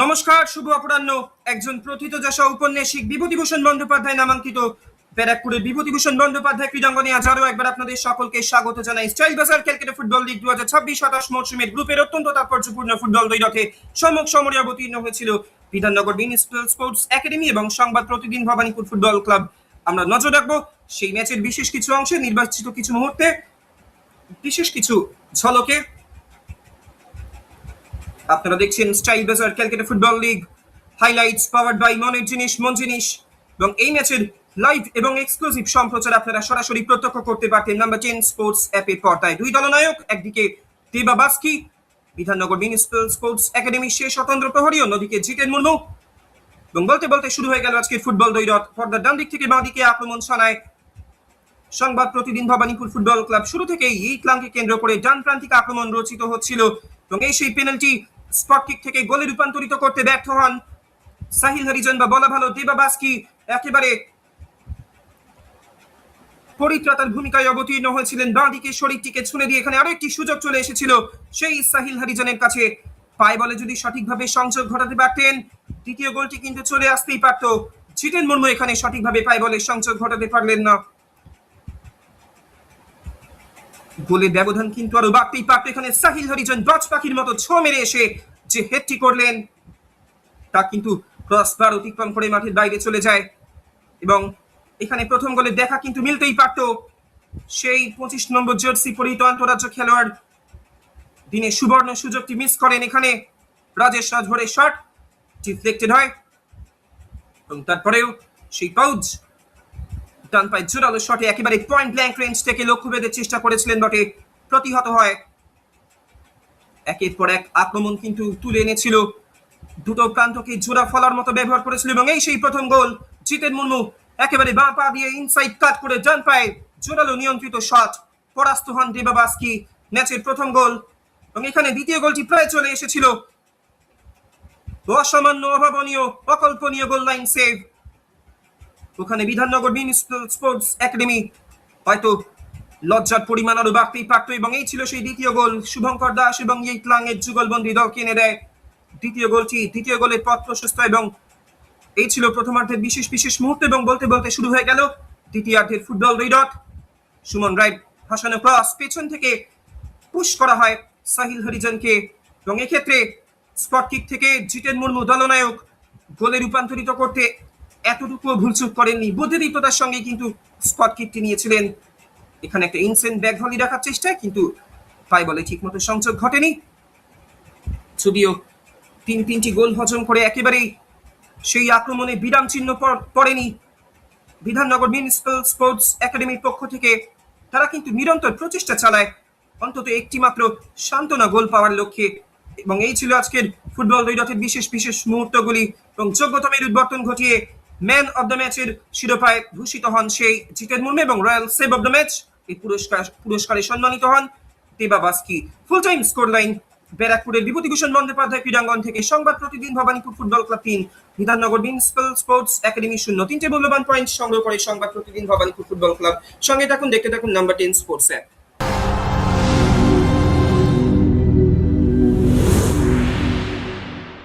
নমস্কার, শুভ অপরাহ্ন। একজন প্রথিতযশা ঔপন্যাসিক বিভূতিভূষণ বন্দ্যোপাধ্যায় নামাঙ্কিত ব্যারাকপুরের বিভূতিভূষণ বন্দ্যোপাধ্যায় ক্রীড়াঙ্গনে আজ আরও একবার আপনাদের সকলকে স্বাগত জানাই। Style Baazar Calcutta football league 2026-27 মৌসুমের গ্রুপের অত্যন্ত তাৎপর্যপূর্ণ ফুটবল দ্বৈরথে সম্মুখ সমরে অবতীর্ণ হয়েছিল বিধাননগর মিউনিসিপ্যাল স্পোর্টস একাডেমি এবং সংবাদ প্রতিদিন ভবানীপুর ফুটবল ক্লাব। আমরা নজর রাখবো সেই ম্যাচের বিশেষ কিছু অংশে, নির্বাচিত কিছু মুহূর্তে, বিশেষ কিছু ঝলকে। আপনারা দেখছেন Style Baazar Calcutta football league highlights powered by মনের জিনিস মন জিনিস, এবং এই ম্যাচের লাইভ এবং এক্সক্লুসিভ সম্প্রচার আপনারা সরাসরি প্রত্যক্ষ করতে পারতেন নাম্বার 10 স্পোর্টস অ্যাপের পর্দায়। দুই দলনায়ক, একদিকে দেবা বাস্কি বিধাননগর মিউনিসিপ্যাল স্পোর্টস একাডেমির সে স্বতন্ত্র প্রহরী, অন্যদিকে জিতেন মুর্মু। এবং বলতে বলতে শুরু হয়ে গেল আজকের ফুটবল দ্বৈরথ। পর্দার ডান দিক থেকে বাঁ দিকে আক্রমণ ছানায় সংবাদ প্রতিদিন ভবানীপুর ফুটবল ক্লাব। শুরু থেকেই এই ক্লাবকে কেন্দ্র করে ডান প্রান্তিক আক্রমণ রচিত হচ্ছিল এবং এই সেই পেনাল্টি স্পট কিক থেকে গোলে রূপান্তরিত করতে ব্যর্থ হন সাহিল হরিজন, বা বলা ভালো দেবা বাস্কি একেবারে পরিত্রাতার ভূমিকায় অবতীর্ণ হয়েছিলেন। বাঁ দিকে শরীরটিকে ছুঁড়ে দিয়ে এখানে আরো একটি সুযোগ চলে এসেছিল সেই সাহিল হরিজনের কাছে। পায়ে বলে যদি সঠিকভাবে সংযোগ ঘটাতে পারতেন, দ্বিতীয় গোলটি কিন্তু চলে আসতেই পারত। জিতেন মুর্মু এখানে সঠিকভাবে পায়ে বলে সংযোগ ঘটাতে পারলেন না। গোলের ব্যবধান কিন্তু আরো বাড়তেই পারত। এখানে সাহিল হরিজন বাজ পাখির মতো ছো মেরে এসে যে হেডটি করলেন তা কিন্তু ক্রসবার অতিক্রম করে মাঠের বাইরে চলে যায়, এবং এখানে প্রথম গোলের দেখা কিন্তু মিলতেই পারত। সেই 25 নম্বর জার্সি পরিহিত আন্তঃরাজ্য খেলোয়াড় দিনে সুবর্ণ সুযোগটি মিস করেন। এখানে রাজেশ রাজভরের শট ডিফ্লেক্টেড হয়, এবং তারপরেও সেই পাউজ ডান পায়ে জোরালো শটে একেবারে পয়েন্ট ব্ল্যাঙ্ক রেঞ্জ থেকে লক্ষ্যভেদের চেষ্টা করেছিলেন বটে, প্রতিহত হয়। একের পর এক আক্রমণ কিন্তু তুলে এনেছিল, দুটো প্রান্তকে জোড়া ফলার মতো ব্যবহার করেছিল, এবং এই সেই প্রথম গোল। জিতেন মুর্মু একেবারে বাঁ পা দিয়ে ইনসাইড কাট করে ডান পায়ে জোরালো নিয়ন্ত্রিত শট, পরাস্ত হন দেবা বাস্কি। ম্যাচের প্রথম গোল, এবং এখানে দ্বিতীয় গোলটি প্রায় চলে এসেছিল। অসামান্য, অভাবনীয়, অকল্পনীয় গোল লাইন সেভ ওখানে বিধাননগর মিউনিসিপ্যাল স্পোর্টস একাডেমি হয়তো লজ্জার পরিমাণ আরো বাড়তেই পারত, এবং এই ছিল সেই দ্বিতীয় গোল। শুভঙ্কর দাস এবং ইটলাং এর যুগলবন্দি দলকে এনে দেয় দ্বিতীয় গোলটি। দ্বিতীয় গোলের পথ প্রশস্ত, এবং এই ছিল প্রথমার্ধের বিশেষ বিশেষ মুহূর্ত। এবং বলতে বলতে শুরু হয়ে গেল দ্বিতীয়ার্ধের ফুটবল দ্বৈরথ। সুমন রায় হাসানো ক্রস, পেছন থেকে পুশ করা হয় সাহিল হরিজনকে, এবং এক্ষেত্রে স্পট কিক থেকে জিতেন মুর্মু দলনায়ক গোলে রূপান্তরিত করতে এতটুকুও ভুলচুক করেননি। বুদ্ধিদীপ্ততার সঙ্গে কিন্তু স্পট কিকটি নিয়েছিলেন। এখানে একটা ইনসেন্ট ব্যাক ভলি রাখার চেষ্টায় কিন্তু পায়ে বলে ঠিক মতো সংযোগ ঘটেনি। যদিও তিনটি গোল হজম করে একেবারেই সেই আক্রমণে বিরাম চিহ্ন পড়েনি বিধাননগর মিউনিসিপ্যাল স্পোর্টস একাডেমির পক্ষ থেকে। তারা কিন্তু নিরন্তর প্রচেষ্টা চালায় অন্তত একটি মাত্র সান্ত্বনা গোল পাওয়ার লক্ষ্যে, এবং এই ছিল আজকের ফুটবল দ্বৈরথের বিশেষ বিশেষ মুহূর্তগুলি। এবং যোগ্যতম উদ্বর্তন ঘটিয়ে ম্যান অব দ্য ম্যাচের শিরোপায় ভূষিত হন সেই জিতেন মুর্মু, এবং royal save of the match এই পুরস্কারে সম্মানিত হন Deba Baski. Full time score line ব্যারাকপুরের বিভূতিভূষণ বন্দ্যোপাধ্যায় ক্রীড়াঙ্গন থেকে Sangbad Pratidin Bhowanipore football club 3, Bidhannagar municipal sports academy 0। তিনটে মূল্যবান পয়েন্ট সংগ্রহ করে সংবাদ প্রতিদিন ভবানীপুর ফুটবল ক্লাব। সঙ্গে থাকুন, দেখতে থাকুন নাম্বার 10 স্পোর্টস অ্যাপ।